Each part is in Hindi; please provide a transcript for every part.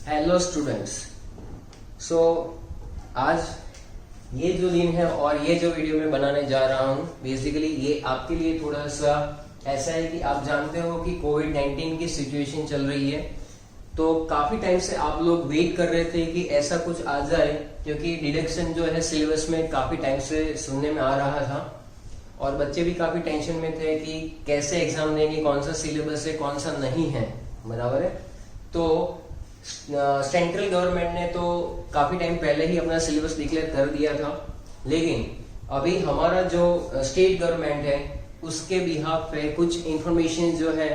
Hello students. सो आज ये जो दिन है और ये जो वीडियो मैं बनाने जा रहा हूँ बेसिकली ये आपके लिए थोड़ा सा ऐसा है कि आप जानते हो कि कोविड-19 की सिचुएशन चल रही है, तो काफी टाइम से आप लोग वेट कर रहे थे कि ऐसा कुछ आ जाए, क्योंकि डिडक्शन जो है सिलेबस में काफी टाइम से सुनने में आ रहा था और बच्चे भी काफी टेंशन में थे कि कैसे एग्जाम देंगे, कौन सा सिलेबस है कौन सा नहीं है, बराबर है। तो सेंट्रल गवर्नमेंट ने तो काफी टाइम पहले ही अपना सिलेबस डिक्लेयर कर दिया था, लेकिन अभी हमारा जो स्टेट गवर्नमेंट है उसके बिहाफ पे कुछ इंफॉर्मेशन जो है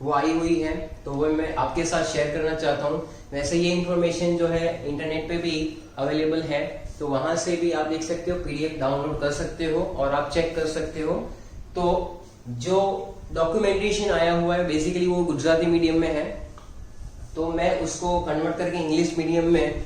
वो आई हुई है, तो वो मैं आपके साथ शेयर करना चाहता हूँ। वैसे ये इंफॉर्मेशन जो है इंटरनेट पे भी अवेलेबल है, तो वहां से भी आप देख सकते हो, पीडीएफ डाउनलोड कर सकते हो और आप चेक कर सकते हो। तो जो डॉक्यूमेंटेशन आया हुआ है बेसिकली वो गुजराती मीडियम में है, तो मैं उसको कन्वर्ट करके इंग्लिश मीडियम में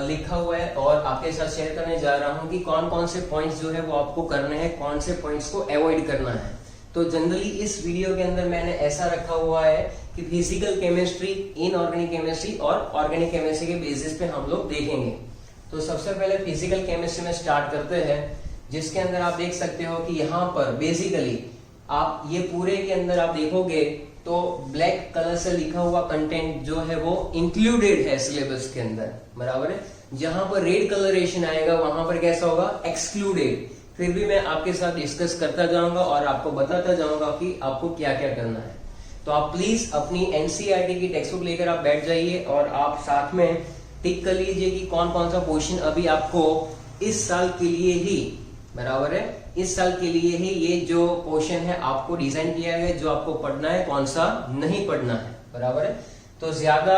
लिखा हुआ है और आपके साथ शेयर करने जा रहा हूं कि कौन कौन से पॉइंट्स जो है वो आपको करने हैं, कौन से पॉइंट्स को अवॉइड करना है। तो जनरली इस वीडियो के अंदर मैंने ऐसा रखा हुआ है कि फिजिकल केमिस्ट्री, इनऑर्गेनिक केमिस्ट्री और ऑर्गेनिक केमिस्ट्री के बेसिस पे हम लोग देखेंगे। तो सबसे पहले फिजिकल केमिस्ट्री में स्टार्ट करते हैं, जिसके अंदर आप देख सकते हो कि यहाँ पर बेसिकली आप ये पूरे के अंदर आप देखोगे तो ब्लैक कलर से लिखा हुआ कंटेंट जो है वो इंक्लूडेड है सिलेबस के अंदर, बराबर है। जहां पर रेड कलरेशन आएगा वहां पर कैसा होगा, एक्सक्लूडेड। फिर भी मैं आपके साथ डिस्कस करता जाऊंगा और आपको बताता जाऊंगा कि आपको क्या क्या करना है। तो आप प्लीज अपनी एनसीईआरटी की टेक्स्ट बुक लेकर आप बैठ जाइए और आप साथ में टिक कर लीजिए कि कौन कौन सा क्वेश्चन अभी आपको इस साल के लिए ही, बराबर है, इस साल के लिए ही ये जो क्वेश्चन है आपको डिजाइन किया है, जो आपको पढ़ना है, कौन सा नहीं पढ़ना है, बराबर है। तो ज्यादा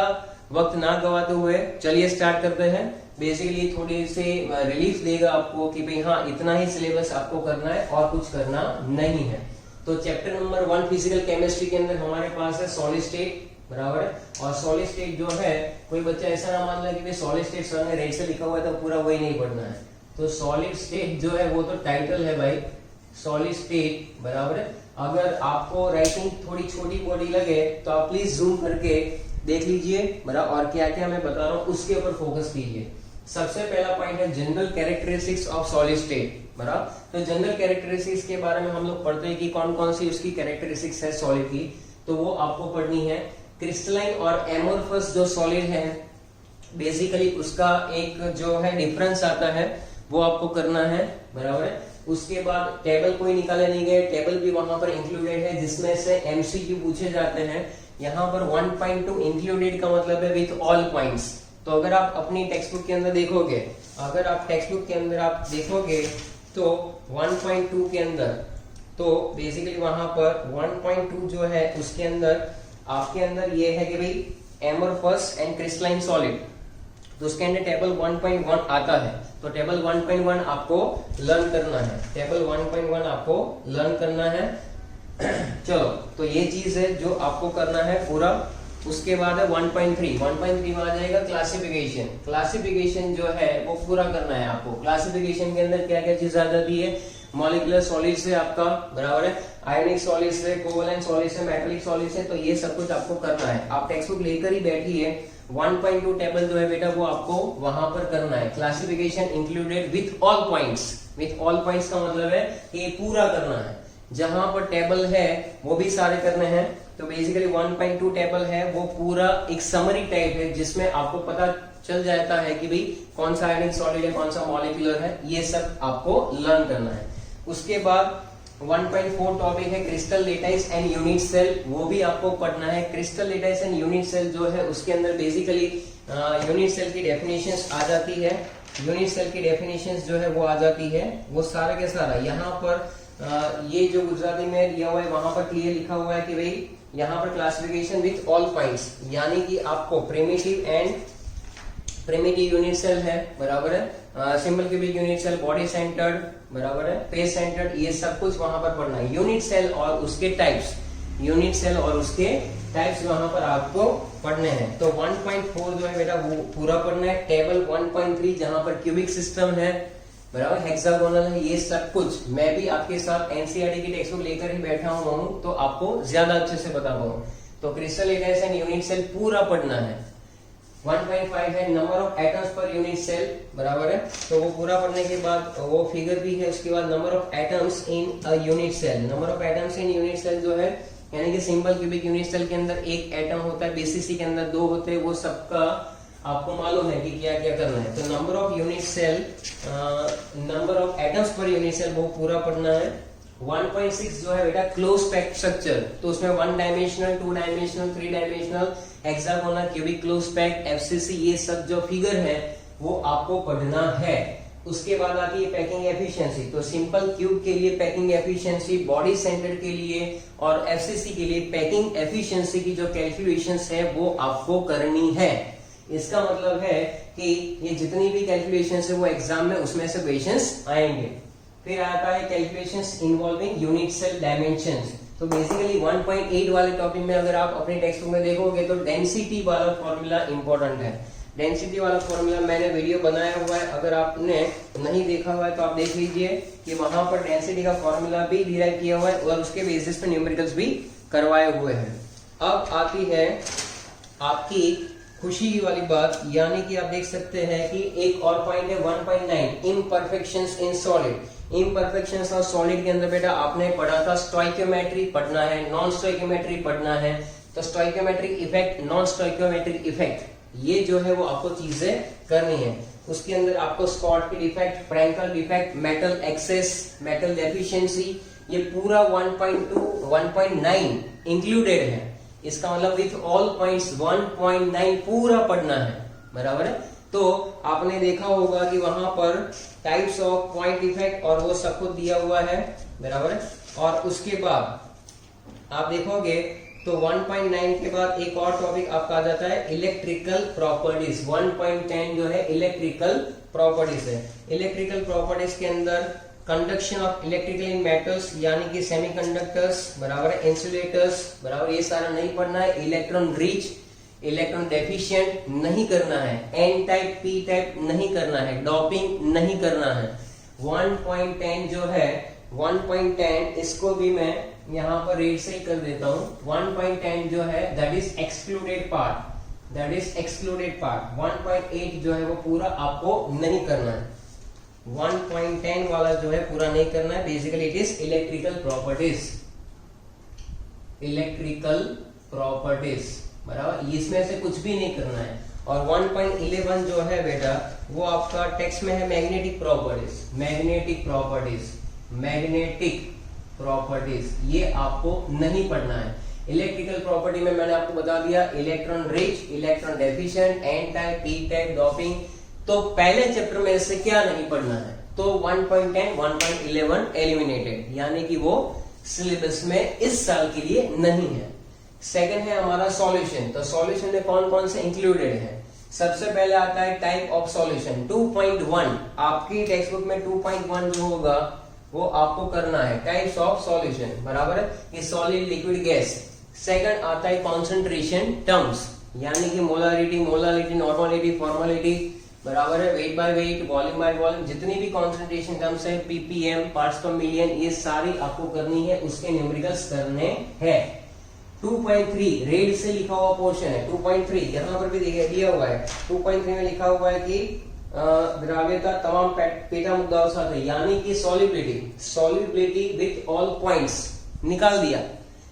वक्त ना गवाते हुए चलिए स्टार्ट करते हैं। बेसिकली थोड़ी सी रिलीफ देगा आपको कि भाई हाँ इतना ही सिलेबस आपको करना है और कुछ करना नहीं है। तो चैप्टर नंबर 1 फिजिकल केमिस्ट्री के अंदर हमारे पास है सॉलिड स्टेट, बराबर है। और सॉलिड स्टेट जो है, कोई बच्चा ऐसा ना मान ले कि सॉलिड स्टेट सर ने रेड से लिखा हुआ है तो पूरा वही नहीं पढ़ना है। तो सॉलिड स्टेट जो है वो तो टाइटल है भाई, सॉलिड स्टेट, बराबर है। अगर आपको राइटिंग थोड़ी छोटी बॉडी लगे तो आप प्लीज जूम करके देख लीजिए, बराबर, और क्या क्या मैं बता रहा हूँ उसके ऊपर फोकस कीजिए। सबसे पहला पॉइंट है general characteristics of solid state, बराबर। तो जनरल कैरेक्टरिस्टिक्स के बारे में हम लोग पढ़ते हैं कि कौन कौन सी उसकी कैरेक्टरिस्टिक्स है सॉलिड की, तो वो आपको पढ़नी है। क्रिस्टलाइन और एमोर्फस जो सॉलिड है बेसिकली उसका एक जो है डिफरेंस आता है, वो आपको करना है, बराबर है। उसके बाद टेबल कोई निकाले नहीं गए, टेबल भी वहां पर इंक्लूडेड है जिसमें से एमसीक्यू पूछे जाते हैं। यहाँ पर 1.2 इंक्लूडेड का मतलब है विथ ऑल पॉइंट्स। तो अगर आप अपनी टेक्स्ट बुक के अंदर देखोगे, अगर आप टेक्स्ट बुक के अंदर आप देखोगे तो 1.2 के अंदर तो बेसिकली वहां पर 1.2 जो है उसके अंदर आपके अंदर ये है कि भाई एमोर्फस एंड क्रिस्टलाइन सॉलिड, तो उसके अंदर टेबल 1.1 आता है। तो टेबल 1.1 आपको लर्न करना है, टेबल 1.1 आपको लर्न करना है। चलो, तो ये चीज है जो आपको करना है पूरा। उसके बाद है 1.3 में आ जाएगा क्लासिफिकेशन। क्लासिफिकेशन जो है वो पूरा करना है आपको। क्लासिफिकेशन के अंदर क्या क्या चीज आ जाती है, मॉलिक्यूलर सॉलिड से आपका, बराबर है, आयनिक सॉलिड से, कोवलेंट सॉलिड से, मेटालिक सॉलिड से, तो ये सब कुछ आपको करना है। आप टेक्स्ट बुक लेकर ही बैठिए। 1.2 टेबल जो है बेटा वो आपको वहां पर करना है। Classification included with all points. With all points का मतलब है कि ये पूरा करना है। जहां पर टेबल है वो भी सारे करने हैं। तो बेसिकली 1.2 टेबल है वो पूरा एक समरी टाइप है जिसमें आपको पता चल जाता है कि भाई कौन सा आयनिक सॉलिड है, कौन सा मॉलिक्यूलर है, ये सब आपको लर्न करना है। उसके बाद 1.4 टॉपिक है crystal lattice and unit cell, वो भी आपको पढ़ना है। Crystal lattice and unit cell जो है उसके अंदर बेसिकली यूनिट सेल की डेफिनेशंस आ जाती है। यूनिट सेल की डेफिनेशंस जो है वो आ जाती है, वो सारा के सारा यहाँ पर ये जो गुजराती में दिया हुआ है वहां पर क्लियर लिखा हुआ है कि भाई यहाँ पर क्लासिफिकेशन विथ ऑल पॉइंट्स, यानी कि आपको प्रिमिटिव यूनिट सेल है, बराबर है, simple cubic unit cell, body centered, बराबर है, फेस सेंटर्ड, ये सब कुछ वहां पर पढ़ना है। यूनिट सेल और उसके टाइप्स, यूनिट सेल और उसके टाइप्स वहां पर आपको पढ़ने हैं। तो 1.4 जो है बेटा वो पूरा पढ़ना है। टेबल 1.3 जहां पर क्यूबिक सिस्टम है, बराबर, हेक्सागोनल है, ये सब कुछ मैं भी आपके साथ एनसीईआरटी की टेक्स्ट बुक लेकर ही बैठा हुआ हूँ, तो आपको ज्यादा अच्छे से बता पाऊँ। तो crystal lattice and unit cell पूरा पढ़ना है। 1.5 है number of atoms per unit cell, बराबर है। तो वो पूरा पढ़ने के बाद वो फिगर भी है, उसके बाद number of atoms in a unit cell. Number of atoms in unit cell जो है यानी कि सिंपल क्यूबिक यूनिट सेल के अंदर एक एटम होता है, बीसीसी के अंदर 2 होते हैं, वो सबका आपको मालूम है कि क्या क्या करना है। तो number of unit cell, number of atoms per unit cell वो पूरा पढ़ना है। 1.6 जो है बेटा क्लोज पैक्ड स्ट्रक्चर, तो उसमें 1 dimensional, 2 dimensional, 3 dimensional, hexagonal, cubic, close packed, FCC, ये सब जो फिगर है वो आपको पढ़ना है। उसके बाद आती है पैकिंग एफिशिएंसी। तो सिंपल क्यूब के लिए पैकिंग एफिशिएंसी, बॉडी सेंटर के लिए और एफसीसी के लिए पैकिंग एफिशिएंसी की जो कैलकुलेशंस है वो आपको करनी है। इसका मतलब है कि ये जितनी भी कैलकुलेशंस है वो एग्जाम में उसमें से क्वेश्चंस आएंगे। फिर आता है calculations involving unit cell dimensions. तो बेसिकली 1.8 वाले टॉपिक में अगर आप अपने टेक्स्ट बुक में देखोगे तो डेंसिटी वाला फॉर्मूला इंपॉर्टेंट है। डेंसिटी वाला फॉर्मूला मैंने वीडियो बनाया हुआ है, अगर आपने नहीं देखा हुआ है तो आप देख लीजिए कि वहां पर डेंसिटी का फॉर्मूला भी डिराइव किया हुआ है और उसके बेसिस पे न्यूमेरिकल्स भी करवाए हुए हैं। अब आती है आपकी खुशी की वाली बात, यानी कि आप देख सकते हैं कि एक और पॉइंट है 1.9 imperfections in solid. Imperfections of solid के अंदर बेटा आपने पढ़ा था स्टोइकियोमेट्री पढ़ना है, नॉन स्टोइकियोमेट्री पढ़ना है। तो stoichiometric effect, non stoichiometric effect, ये जो है वो आपको चीजें करनी है। उसके अंदर आपको Schottky defect, Frenkel defect, metal excess, metal deficiency, ये पूरा 1.2 1.9 इंक्लूडेड है। इसका मतलब विथ ऑल पॉइंट्स 1.9 पूरा पढ़ना है, बराबर है। तो आपने देखा होगा कि वहां पर टाइप्स ऑफ पॉइंट डिफेक्ट और वो सब कुछ दिया हुआ है, बराबर है। और उसके बाद आप देखोगे तो 1.9 के बाद एक और टॉपिक आपका आ जाता है इलेक्ट्रिकल प्रॉपर्टीज। 1.10 जो है इलेक्ट्रिकल प्रॉपर्टीज है। इलेक्ट्रिकल प्रॉपर्टीज के अंदर conduction of electrical in metals यानी कि सेमीकंडक्टर्स, बराबर है, इंसुलेटर्स, बराबर, ये सारा नहीं पढ़ना है। इलेक्ट्रॉन रिच, इलेक्ट्रॉन डेफिशिएंट नहीं करना है, एन टाइप, पी टाइप नहीं करना है, डॉपिंग नहीं करना है। 1.10 जो है 1.10 इसको भी मैं यहाँ पर रेड से ही कर देता हूँ। 1.10 जो है that is excluded part, that is excluded part. 1.8 जो है वो पूरा आपको नहीं करना है। 1.10 वाला जो है पूरा नहीं करना है। Basically it is electrical properties, electrical properties, बराबर, इसमें से कुछ भी नहीं करना है। और 1.11 जो है बेटा वो आपका टेक्स्ट में है magnetic properties, magnetic properties, magnetic properties, ये आपको नहीं पढ़ना है। इलेक्ट्रिकल प्रॉपर्टी में मैंने आपको बता दिया electron rich, electron deficient, n type, p type, doping. तो पहले चैप्टर में से क्या नहीं पढ़ना है, तो 1.10 1.11 एलिमिनेटेड, यानी कि वो सिलेबस में इस साल के लिए नहीं है। सेकंड है हमारा सॉल्यूशन। तो सॉल्यूशन में कौन कौन से इंक्लूडेड है? सबसे पहले आता है टाइप ऑफ सॉल्यूशन 2.1। आपकी टेक्स्ट बुक में 2.1 जो होगा वो आपको करना है, टाइप्स ऑफ सॉल्यूशन, बराबर है, कि सॉलिड, लिक्विड, गैस। सेकंड आता है कॉन्सेंट्रेशन टर्म्स, यानी कि मोलारिटी, मोलालिटी, नॉर्मलिटी, फॉर्मलिटी, बराबर है, weight by weight, volume by volume, जितनी भी कॉन्सेंट्रेशन टर्म्स है, पीपीएम, पार्ट्स पर मिलियन, ये सारी आपको करनी है, उसके न्यूमेरिकल्स करने हैं। 2.3 रेड से लिखा हुआ पोर्शन है। 2.3 यहाँ पर भी दिया हुआ है। 2.3 में लिखा हुआ है कि द्राव्यता तमाम पेटा मुद्दाओं साथ है, यानी कि solubility, solubility with all points निकाल दिया,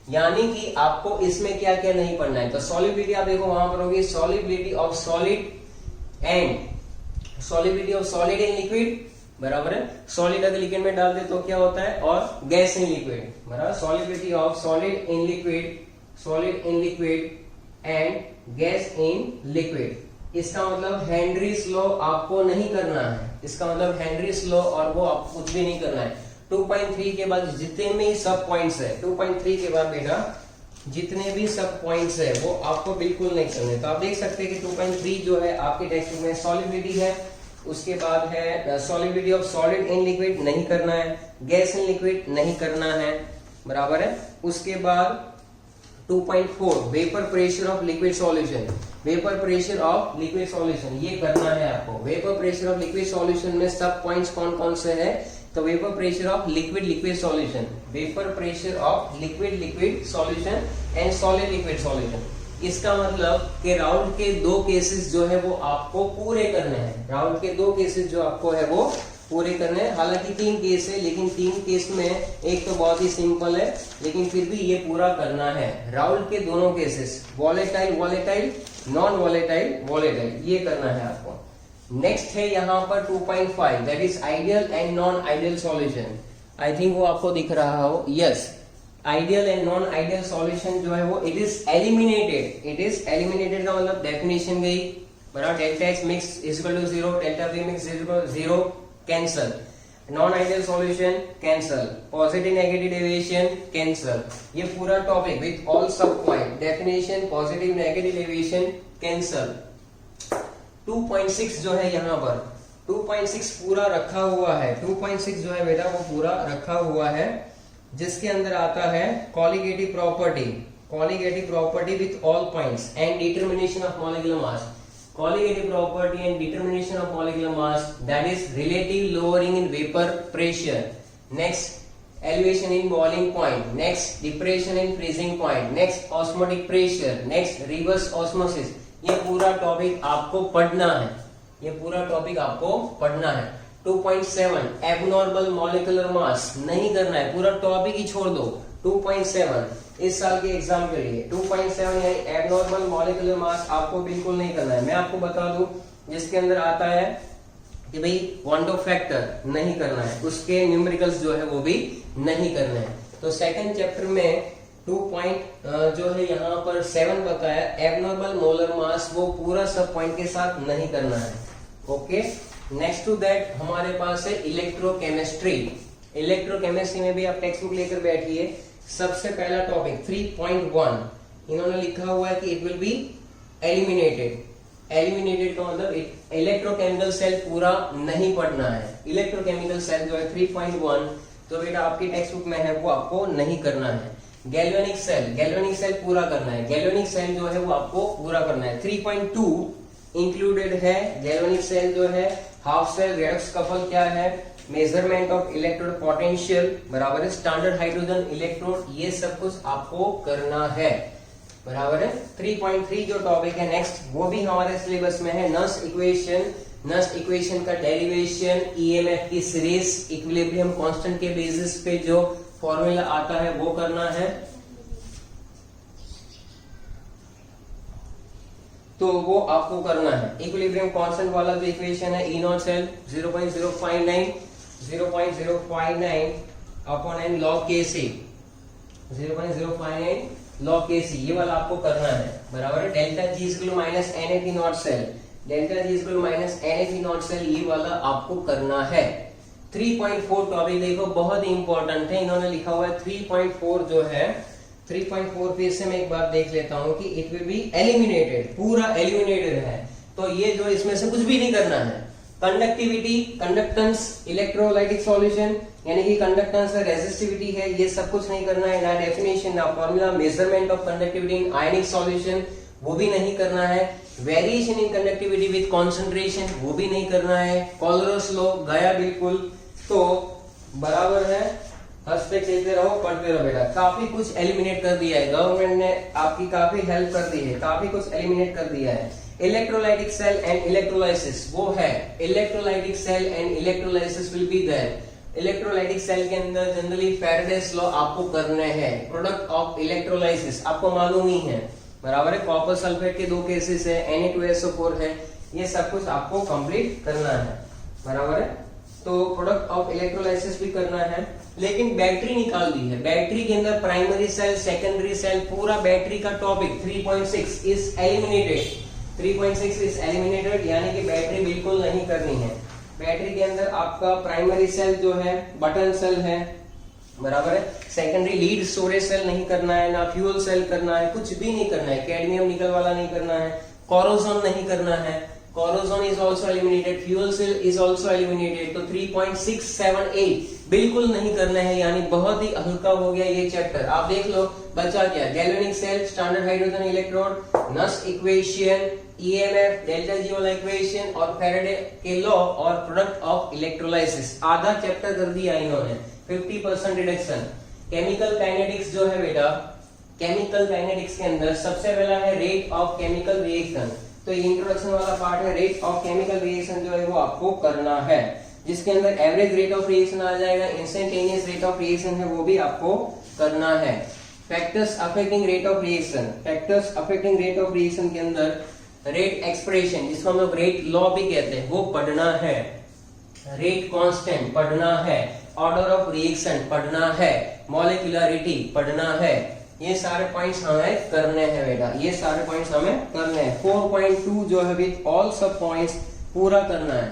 यानी कि आपको इसमें क्या क्या नहीं पढ़ना है। तो सॉल्युबिलिटी आप देखो वहां पर होगी solubility of solid and solubility of solid in liquid, बराबर है। सॉलिड अगर लिक्विड में डाल दे तो क्या होता है, और गैस इन लिक्विड, बराबर। Solubility of solid in liquid, solid in liquid and gas in liquid. इसका मतलब हेनरीज लॉ आपको नहीं करना है, इसका मतलब हेनरीज लॉ और वो आपको कुछ भी नहीं करना है। 2.3 के बाद जितने भी सब पॉइंट्स है, 2.3 के बाद बेटा जितने भी सब पॉइंट्स है वो आपको बिल्कुल नहीं करने। तो आप देख सकते हैं कि 2.3 जो है आपके टेक्स्ट बुक में सॉल्युबिलिटी है, उसके बाद है solubility of solid in liquid नहीं करना है, गैस इन लिक्विड नहीं करना है, बराबर है। उसके बाद 2.4 vapour pressure of liquid solution, vapour pressure of liquid solution ये करना है आपको। Vapour pressure of liquid solution में सब पॉइंट्स कौन कौन से हैं, तो vapour pressure of liquid liquid solution, vapour pressure of liquid liquid solution and solid liquid solution, इसका मतलब कि राउल्ट के 2 केसेस जो है वो आपको पूरे करने हैं। राउल्ट के 2 केसेस जो आपको है वो पूरे करने हैं। हालांकि 3 केस है, लेकिन 3 केस में एक तो बहुत ही सिंपल है, लेकिन फिर भी ये पूरा करना है। राउल्ट के दोनों cases, volatile volatile, non volatile volatile, ये करना है आपको। नेक्स्ट है यहाँ पर 2.5, that is ideal and non ideal solution. I think वो आपको दिख रहा हो, yes. Ideal and non ideal solution जो है वो it is eliminated. It is eliminated का मतलब डेफिनेशन गई, बराबर। Delta H mix is equal to 0, delta B mix is equal to 0, cancel. Non ideal solution cancel, positive negative deviation cancel. ये पूरा टॉपिक विथ ऑल सब point, definition, positive negative deviation cancel. 2.6 जो है यहाँ पर 2.6 पूरा रखा हुआ है। 2.6 जो है बेटा वो पूरा रखा हुआ है, जिसके अंदर आता है colligative property, colligative property with all points and determination of molecular mass. Colligative property and determination of molecular mass, that is relative lowering in vapor pressure. Next, elevation in boiling point. Next, depression in freezing point. Next, osmotic pressure. Next, reverse osmosis. ये पूरा टॉपिक आपको पढ़ना है, ये पूरा टॉपिक आपको पढ़ना है। 2.7 एबनॉर्मल मॉलिक्यूलर मास नहीं करना है, पूरा टॉपिक ही छोड़ दो। 2.7 इस साल के एग्जाम के लिए 2.7 यानी एबनॉर्मल मॉलिक्यूलर मास आपको बिल्कुल नहीं करना है। मैं आपको बता दूं, जिसके अंदर आता है कि भाई वांडो फैक्टर नहीं करना है, उसके न्यूमेरिकल्स जो है वो भी नहीं करने हैं। तो सेकंड चैप्टर में 2 जो है यहाँ पर 7 बताया, एबनॉर्मल मोलर मास, वो पूरा सब पॉइंट के साथ नहीं करना है। ओके, नेक्स्ट टू दैट हमारे पास है इलेक्ट्रोकेमिस्ट्री। इलेक्ट्रोकेमिस्ट्री में भी आप टेक्स्ट बुक लेकर बैठिए। सबसे पहला टॉपिक 3.1 इन्होंने लिखा हुआ है कि it will be eliminated. Eliminated का मतलब इलेक्ट्रोकेमिकल सेल पूरा नहीं पढ़ना है। इलेक्ट्रोकेमिकल सेल जो है 3.1 तो बेटा आपकी टेक्स्ट बुक में है, वो आपको नहीं करना है। गैल्वेनिक सेल, गैल्वेनिक सेल पूरा करना है। गैल्वेनिक सेल जो है वो आपको पूरा करना है। 3.2 इंक्लूडेड है गैल्वेनिक सेल जो है। हाफ सेल रेडक्स कपल क्या है, मेजरमेंट ऑफ इलेक्ट्रोड पोटेंशियल, बराबर है। स्टैंडर्ड हाइड्रोजन इलेक्ट्रोड, ये सब कुछ आपको करना है, बराबर है। 3.3 जो टॉपिक है नेक्स्ट, वो भी हमारे सिलेबस में है। नस्ट इक्वेशन, नस्ट इक्वेशन का डेरिवेशन, ईएमएफ की सीरीज, इक्विलिब्रियम कांस्टेंट के बेसिस पे जो फॉर्मूला आता है वो करना है। तो वो आपको करना है। इक्विलिब्रियम कांस्टेंट वाला जो इक्वेशन है, E naught cell 0.059 upon n log के सी, 0.059 लॉग के सी, ये वाला आपको करना है, बराबर है। Delta G equal to minus NF E naught cell, delta G equal to minus NF E naught cell, ये वाला आपको करना है। 3.4 टॉपिक देखो बहुत ही इंपॉर्टेंट है, इन्होंने लिखा हुआ है 3.4 जो है 3.4 पे से मैं एक बात देख लेता हूं कि इट विल बी एलिमिनेटेड, पूरा एलिमिनेटेड है। तो ये जो इसमें से कुछ भी नहीं करना है। कंडक्टिविटी, कंडक्टेंस, इलेक्ट्रोलाइटिक सॉल्यूशन यानी कि कंडक्टेंस है, रेजिस्टिविटी है, ये सब कुछ नहीं करना है। ना डेफिनेशन, ना formula, measurement of conductivity in ionic solution, वो भी नहीं करना है। Variation in conductivity with concentration, वो भी नहीं करना है। कोलरोस लॉ गया बिल्कुल। तो बराबर है, हंसते खेलते रहो, पढ़ते रहो बेटा। काफी कुछ एलिमिनेट कर दिया है, गवर्नमेंट ने आपकी काफी हेल्प कर दी है, काफी कुछ एलिमिनेट कर दिया है। इलेक्ट्रोलाइटिक सेल एंड इलेक्ट्रोलाइसिस, वो है electrolytic cell and electrolysis will be there. Electrolytic cell के अंदर जनरली फैराडेस लॉ आपको करने हैं। प्रोडक्ट ऑफ इलेक्ट्रोलाइसिस आपको मालूम ही है, बराबर है। कॉपर सल्फेट के 2 केसेस है, Na2SO4 है, ये सब कुछ आपको कंप्लीट करना है, बराबर है। तो प्रोडक्ट ऑफ इलेक्ट्रोलाइसिस भी करना है। लेकिन बैटरी निकाल दी है, बैटरी के अंदर प्राइमरी सेल, सेकेंडरी सेल, पूरा बैटरी का topic 3.6 is eliminated. 3.6 is eliminated यानी कि बैटरी बिल्कुल नहीं करनी है। बैटरी के अंदर आपका प्राइमरी सेल जो है बटन सेल है, बराबर है। सेकेंडरी लीड स्टोरेज सेल नहीं करना है, ना फ्यूल सेल करना है, कुछ भी नहीं करना है। कैडमियम निकल वाला नहीं करना है, कोरोजन नहीं करना है, corrosion is also eliminated, fuel cell is also eliminated. तो 3.678 बिल्कुल नहीं करना है, यानी बहुत ही हल्का हो गया ये चैप्टर। आप देख लो बचा क्या, galvanic cell, standard hydrogen electrode, Nernst equation, EMF, delta G वाला इक्वेशन और फैराडे के लॉ और प्रोडक्ट ऑफ इलेक्ट्रोलाइसिस। आधा चैप्टर कर दिया इन्होंने, 50% रिडक्शन। केमिकल काइनेटिक्स जो है बेटा, केमिकल काइनेटिक्स के अंदर सबसे पहला है रेट ऑफ केमिकल रिएक्शन। तो इंट्रोडक्शन वाला पार्ट है, रेट ऑफ केमिकल रिएक्शन जो है वो आपको करना है, जिसके अंदर एवरेज रेट ऑफ रिएक्शन आ जाएगा, इंस्टेंटेनियस रेट ऑफ रिएक्शन है वो भी आपको करना है। Factors affecting rate of reaction, factors affecting rate of reaction के अंदर रेट एक्सप्रेशन जिसको हम लोग रेट लॉ भी कहते हैं वो पढ़ना है, रेट कांस्टेंट पढ़ना है, ऑर्डर ऑफ रिएक्शन पढ़ना है, मॉलिक्यूलरिटी पढ़ना है। ये सारे पॉइंट्स हमें करने हैं बेटा, ये सारे पॉइंट्स हमें करने हैं। 4.2 जो है विद ऑल सब पॉइंट्स पूरा करना है।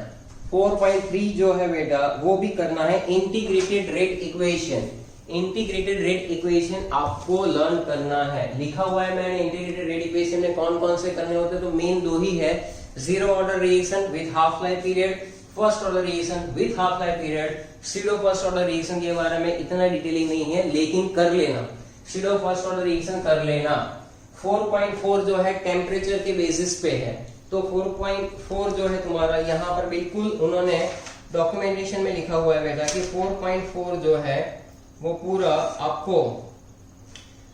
4.3 जो है बेटा वो भी करना है, integrated rate equation. Integrated rate equation आपको लर्न करना है, लिखा हुआ है मैंने। इंटीग्रेटेड रेट इक्वेशन में कौन कौन से करने होते हैं, तो मेन दो ही है, zero order reaction with half life period, first order reaction with half life period. Pseudo first order reaction के बारे में इतना डिटेलिंग नहीं है, लेकिन कर लेना, सीडो फर्स्ट ऑर्डर रिएक्शन कर लेना। 4.4 जो है टेम्परेचर के बेसिस पे है, तो 4.4 जो है तुम्हारा यहाँ पर बिल्कुल उन्होंने डॉक्यूमेंटेशन में लिखा हुआ है बेटा कि 4.4 जो है वो पूरा आपको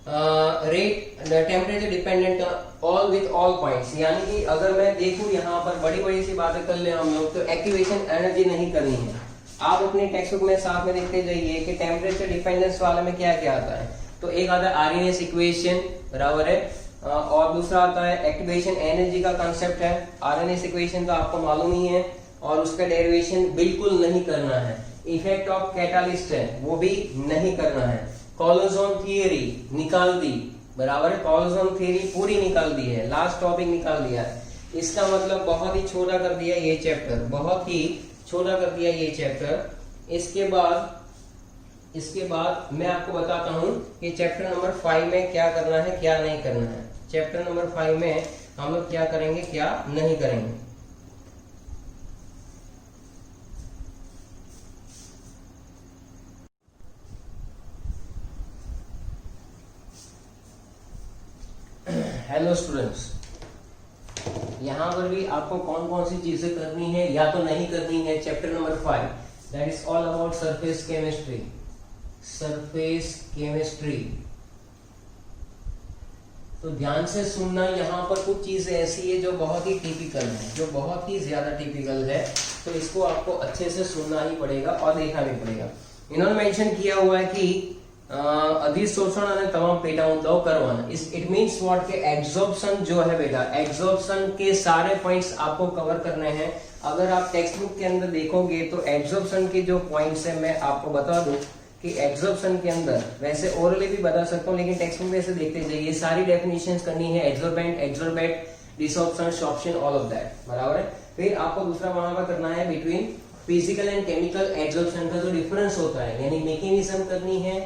rate temperature dependent all with all points. यानी कि अगर मैं देखूं यहाँ पर बड़ी बड़ी सी बातें कर ले हम लोग, तो एक्टिवेशन एनर्जी नहीं करनी है। आप अपने टेक्स्ट बुक में साथ में देखते जाइए कि टेम्परेचर डिपेंडेंस वाले में क्या क्या आता है। तो एक आता है आरएनएस इक्वेशन, बराबर है, और दूसरा आता है एक्टिवेशन एनर्जी का कंसेप्ट है। आरएनएस इक्वेशन तो आपको मालूम ही है, और उसका डेरिवेशन बिल्कुल नहीं करना है। इफेक्ट ऑफ कैटालिस्ट है वो भी नहीं करना है। कोलोजोन थियरी निकाल दी, बराबर है, कोलोजोन थियरी पूरी निकाल दी है, लास्ट टॉपिक निकाल दिया है। इसका मतलब बहुत ही छोटा कर दिया ये चैप्टर, बहुत ही छोटा कर दिया ये चैप्टर। इसके बाद मैं आपको बताता हूं कि चैप्टर नंबर 5 में क्या करना है क्या नहीं करना है। चैप्टर नंबर 5 में हम लोग क्या करेंगे क्या नहीं करेंगे। हेलो स्टूडेंट्स, यहां पर भी आपको कौन कौन सी चीजें करनी है या तो नहीं करनी है। Chapter number 5 that is all about surface chemistry. Surface chemistry तो ध्यान से सुनना, यहाँ पर कुछ चीजें ऐसी है जो बहुत ही टिपिकल है, जो बहुत ही ज्यादा टिपिकल है, तो इसको आपको अच्छे से सुनना ही पड़ेगा और देखना भी पड़ेगा। इन्होंने मेंशन किया हुआ है कि अधिशोषण અને તમામ પેટા ઊંડાઓ કરવાના। इट मींस व्हाट के एब्जॉर्प्शन जो है बेटा, एब्जॉर्प्शन के सारे पॉइंट्स आपको कवर करने हैं। अगर आप टेक्स्ट बुक के अंदर देखोगे तो एब्जॉर्प्शन के जो पॉइंट्स है मैं आपको बता दूं कि एब्जॉर्प्शन के अंदर, वैसे ओरली भी बता सकता हूँ लेकिन टेक्स्ट बुक में से देखते जाइए, सारी डेफिनेशंस करनी है, absorbent, absorbent, desorption, sorption, all of that, बराबर है। फिर आपको दूसरा वहां पर करना है between physical and chemical absorption का जो डिफरेंस होता है, यानी मैकेनिज्म करनी है,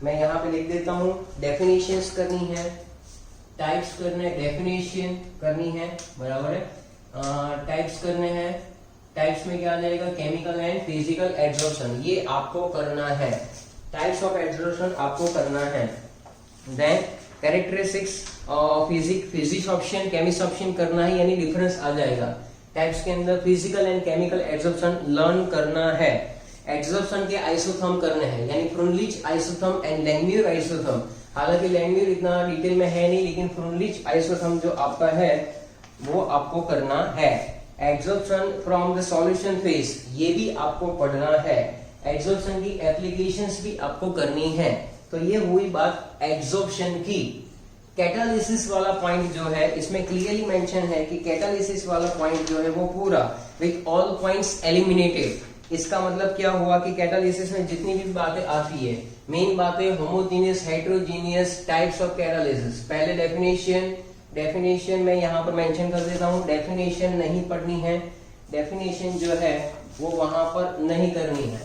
मैं यहाँ पे लिख देता हूँ, डेफिनेशंस करनी है, टाइप्स करने, डेफिनेशन करनी है, बराबर है, टाइप्स करने हैं। टाइप्स में क्या आ जाएगा, केमिकल एंड फिजिकल एब्जॉर्प्शन, ये आपको करना है। टाइप्स ऑफ एब्जॉर्प्शन आपको करना है। Then characteristics physisorption, chemisorption करना है, यानी डिफरेंस आ जाएगा। टाइप्स के अंदर physical and chemical absorption learn करना है। एब्जॉर्प्शन के आइसोथर्म करने हैं, यानी Freundlich isotherm and Langmuir isotherm. हालांकि लैंगम्यूर इतना डिटेल में है नहीं, लेकिन फ्रुनलिच आइसोथर्म जो आपका है वो आपको करना है। Absorption from the solution phase, ये भी आपको पढ़ना है। एब्जॉर्प्शन की एप्लीकेशंस भी आपको करनी है। तो ये हुई बात एब्जॉर्प्शन की। कैटालिसिस वाला पॉइंट जो है इसमें क्लियरली मेंशन है कि कैटालिसिस वाला पॉइंट जो है वो पूरा विथ ऑल पॉइंट्स एलिमिनेटेड। इसका मतलब क्या हुआ कि कैटालिसिस में जितनी भी बातें आती है, मेन बातें homogeneous, heterogeneous, types of catalysis. पहले डेफिनेशन में यहाँ पर मेंशन कर देता हूँ, डेफिनेशन नहीं पढ़नी है, डेफिनेशन जो है वो वहां पर नहीं करनी है।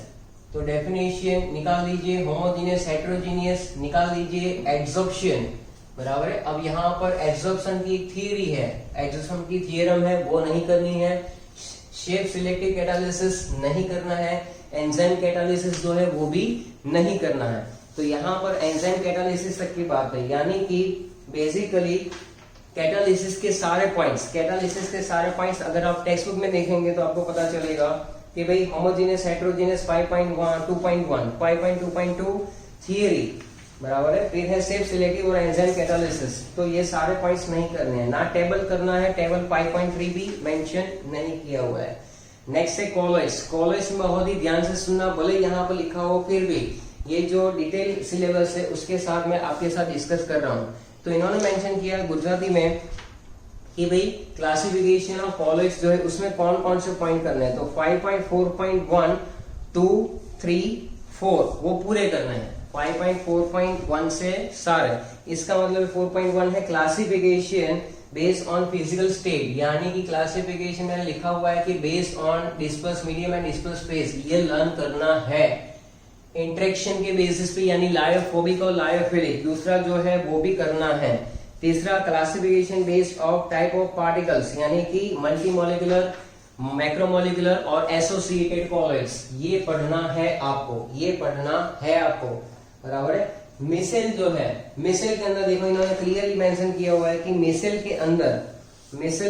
तो डेफिनेशन निकाल लीजिए, होमोजेनियस, हेटेरोजेनियस निकाल लीजिए, एब्जॉर्प्शन, बराबर है। अब यहाँ पर एब्जॉर्प्शन की थियरी है, एब्जॉर्प्शन की थियरम है, वो नहीं करनी है। शेप सिलेक्टिव कैटालिसिस नहीं करना है। एंजाइम कैटालिसिस जो है वो भी नहीं करना है। तो यहाँ पर एंजाइम कैटालिसिस तक की बात है, यानी कि बेसिकली कैटालिसिस के सारे पॉइंट्स अगर आप टेक्स्ट बुक में देखेंगे तो आपको पता चलेगा कि भाई होमोजेनियस, हेटेरोजेनियस 5.1, 2.1, 5.2.2 थियरी, बराबर है। फिर है सेल्फ सिलेक्टिव और एंजाइम कैटालिसिस, तो ये सारे पॉइंट्स नहीं करने हैं, ना टेबल करना है, टेबल 5.3 भी मेंशन नहीं किया हुआ है। नेक्स्ट है कॉलेज। कॉलेज में बहुत ही ध्यान से सुनना, भले यहाँ पर लिखा हो फिर भी ये जो डिटेल सिलेबस है उसके साथ मैं आपके साथ डिस्कस कर रहा हूँ। तो इन्होंने मेंशन किया गुजराती में कि भाई क्लासिफिकेशन ऑफ कॉलेज जो है उसमें कौन कौन से पॉइंट करने हैं, तो 5.4.1 2 3 4 वो पूरे करने हैं। 5.4.1 से सारे, इसका मतलब 4.1 है classification based on physical state, यानी कि क्लासिफिकेशन में लिखा हुआ है कि based on disperse medium and disperse space, ये लर्न करना है इंटरेक्शन के बेसिस पे, यानी लायोफोबिक और लायोफिलिक, दूसरा जो है वो भी करना है। तीसरा classification based of type of particles, यानी कि मल्टीमोलिकुलर, मैक्रोमोलिकुलर और एसोसिएटेड कॉलेज, ये पढ़ना है आपको, ये पढ़ना है आपको, बराबर है। मिसेल जो है, मिसेल के अंदर देखो इन्होंने क्लियरली मेंशन किया हुआ है कि मिसेल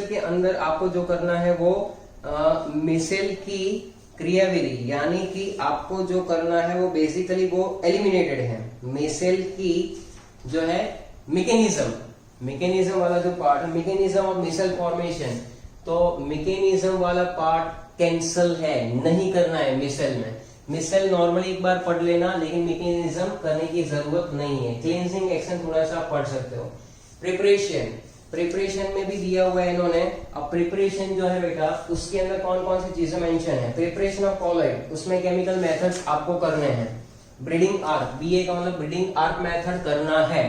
के अंदर आपको जो करना है वो मिसेल की क्रियाविधि, यानी कि आपको जो करना है वो बेसिकली वो एलिमिनेटेड है। मिसेल की जो है मैकेनिज्म वाला जो पार्ट है, मैकेनिज्म ऑफ मिसेल फॉर्मेशन, तो मैकेनिज्म वाला पार्ट कैंसल है, नहीं करना है मिसेल में। मिसेल नॉर्मली एक बार पढ़ लेना, लेकिन मैकेनिज्म करने की जरूरत नहीं है। क्लींजिंग एक्शन थोड़ा सा पढ़ सकते हो। प्रिपरेशन में भी दिया हुआ है इन्होंने। अब प्रिपरेशन जो है बेटा उसके अंदर कौन कौन सी चीजें मेंशन है। प्रिपरेशन ऑफ कॉलॉइड, उसमें केमिकल मेथड्स आपको करने हैं। ब्रीडिंग आर्क, बीए का मतलब ब्रीडिंग आर्क मेथड करना है।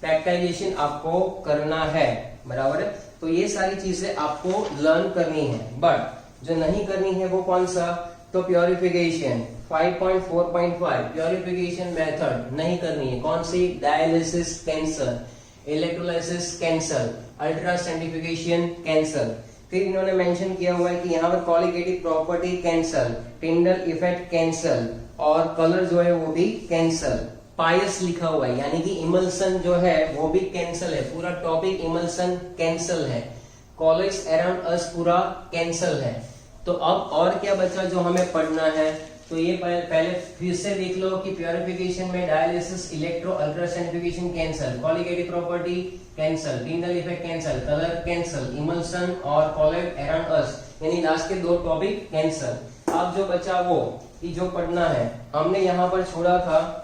पैक्टाइजेशन आपको करना है, बराबर है। तो ये सारी चीजें आपको लर्न करनी है, बट जो नहीं करनी है वो कौन सा, तो प्योरिफिकेशन 5.4.5 प्योरिफिकेशन मेथड नहीं करनी है। कौन सी, dialysis cancel, electrolysis cancel, ultra centrifugation cancel. फिर इन्होंने मेंशन किया हुआ है कि यहाँ पर colligative property cancel, Tyndall effect cancel और कलर जो है वो भी कैंसल। पायस लिखा हुआ है, यानी कि इमल्सन जो है वो भी कैंसल है, पूरा टॉपिक इमल्सन कैंसल है। कॉलेज अराउंड अस पूरा कैंसल है। तो अब और क्या बचा जो हमें पढ़ना है, तो ये पहले फिर से देख लो कि प्योरिफिकेशन में dialysis, electro ultracentrifugation cancel, colligative property cancel, Tyndall effect cancel, colour cancel, emulsion और कॉलेज अराउंड अस, यानी लास्ट के दो टॉपिक कैंसल। अब जो बचा वो कि जो पढ़ना है, हमने यहाँ पर छोड़ा था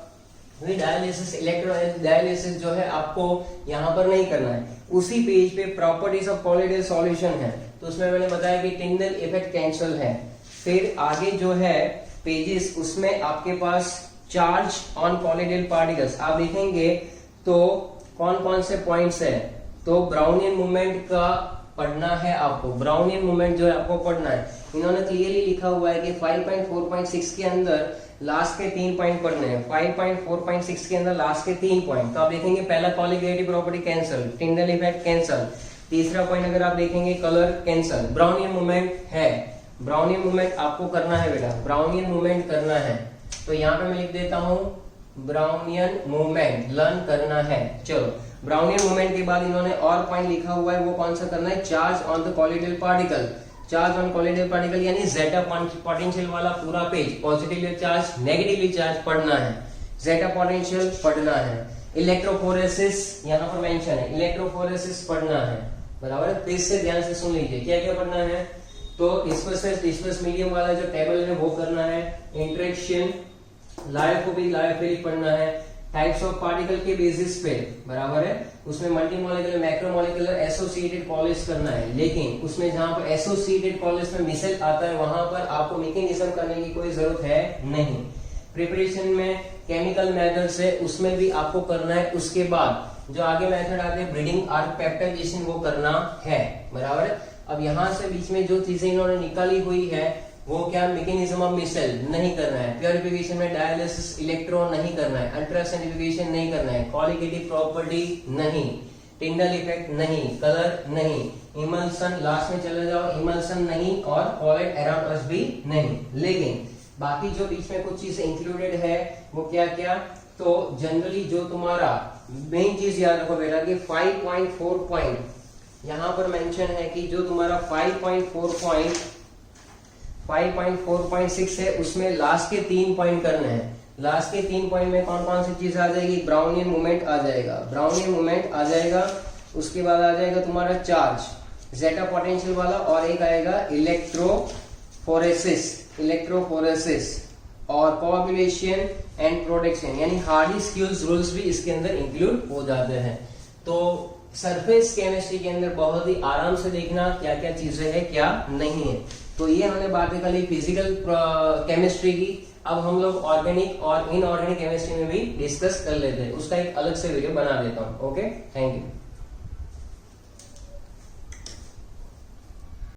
डायलिसिस, इलेक्ट्रो डायलिसिस जो है आपको यहाँ पर नहीं करना है। उसी पेज पे प्रॉपर्टीज ऑफ कॉलिडल सॉल्यूशन है, तो उसमें मैंने बताया कि टिंडल इफेक्ट कैंसल है। फिर आगे जो है पेजेस, उसमें आपके पास चार्ज ऑन कॉलिडल पार्टिकल्स आप देखेंगे तो कौन कौन से पॉइंट्स है, तो ब्राउनियन मूवमेंट का पढ़ना है आपको। ब्राउनियन मूवमेंट जो है आपको पढ़ना है। इन्होंने क्लियरली लिखा हुआ है कि 5.4.6 के अंदर लास्ट के 3 पॉइंट पढ़ने हैं। 5.4.6 के अंदर लास्ट के 3 पॉइंट, तो आप देखेंगे पहला colligative property cancel, Tyndall effect cancel, तीसरा पॉइंट अगर आप देखेंगे कलर कैंसल, ब्राउनियन मूवमेंट है। ब्राउनियन मूवमेंट आपको करना है बेटा, ब्राउनियन मूवमेंट करना है। तो यहाँ पे मैं लिख देता हूँ ब्राउनियन मूवमेंट लर्न करना है। चलो, ब्राउनियन मूवमेंट के बाद इन्होंने और पॉइंट लिखा हुआ है, वो कौन सा करना है, charge on the colloidal particle. Charge on colloidal particle यानी जेटा पोटेंशियल वाला पूरा page, positively charge, negatively charge पढ़ना है, जेटा पोटेंशियल पढ़ना है। इलेक्ट्रोफोरेसिस यहाँ पर मेंशन है, इलेक्ट्रोफोरेसिस पढ़ना है, बराबर है। फिर से ध्यान से सुन लीजिए क्या क्या पढ़ना है। तो डिस्पर्स मीडियम वाला जो टेबल है वो करना है। इंटरेक्शन, लायोफोबिक, लायोफिलिक पढ़ना है। टाइप्स ऑफ पार्टिकल के बेसिस पे, बराबर है, उसमें मल्टीमोलिकुलर, मैक्रोमोलिकुलर, एसोसिएटेड कॉलेज करना है। लेकिन उसमें जहां पर एसोसिएटेड कॉलेज में मिसेल आता है वहां पर आपको मैकेनिज्म करने की कोई जरूरत है नहीं। प्रिपरेशन में केमिकल मेथड से उसमें भी आपको करना है। उसके बाद जो आगे मेथड आते हैं ब्रीडिंग आर्क, पेप्टाइजेशन, वो करना है, बराबर है। अब यहाँ से बीच में जो चीजें इन्होंने निकाली हुई है वो क्या, मैकेनिज्म ऑफ मिसेल नहीं करना है, प्योरिफिकेशन में डायलिसिस, इलेक्ट्रो नहीं करना है, अल्ट्रासेंट्रीफ्यूगेशन नहीं करना है, कॉलिगेटिव प्रॉपर्टी नहीं, टिंडल इफेक्ट नहीं, कलर नहीं, इमल्सन लास्ट में चले जाओ, इमल्सन नहीं और कॉलेड अराउंड अस भी नहीं। लेकिन बाकी जो बीच में कुछ चीजें इंक्लूडेड है वो क्या क्या, तो जनरली जो तुम्हारा मेन चीज याद रखो बेटा कि 5.4 पॉइंट यहाँ पर मेंशन है कि जो तुम्हारा 5.4.6 है उसमें लास्ट के 3 पॉइंट करने हैं। लास्ट के 3 पॉइंट में कौन कौन सी चीज आ जाएगी, ब्राउनियन मूवमेंट आ जाएगा, ब्राउनियन मूवमेंट आ जाएगा, उसके बाद आ जाएगा तुम्हारा चार्ज, जेटा पोटेंशियल वाला, और एक आएगा इलेक्ट्रोफोरेसिस और कोआगुलेशन एंड प्रोटेक्शन, यानी हार्डी स्क्यूल्स रूल्स भी इसके अंदर इंक्लूड हो जाते हैं। तो सरफेस केमिस्ट्री के अंदर बहुत ही आराम से देखना क्या क्या चीजें हैं क्या नहीं है। तो ये हमने बातें कर ली फिजिकल केमिस्ट्री की। अब हम लोग ऑर्गेनिक और इनऑर्गेनिक केमिस्ट्री में भी डिस्कस कर लेते हैं, उसका एक अलग से वीडियो बना देता हूँ। Okay, thank you.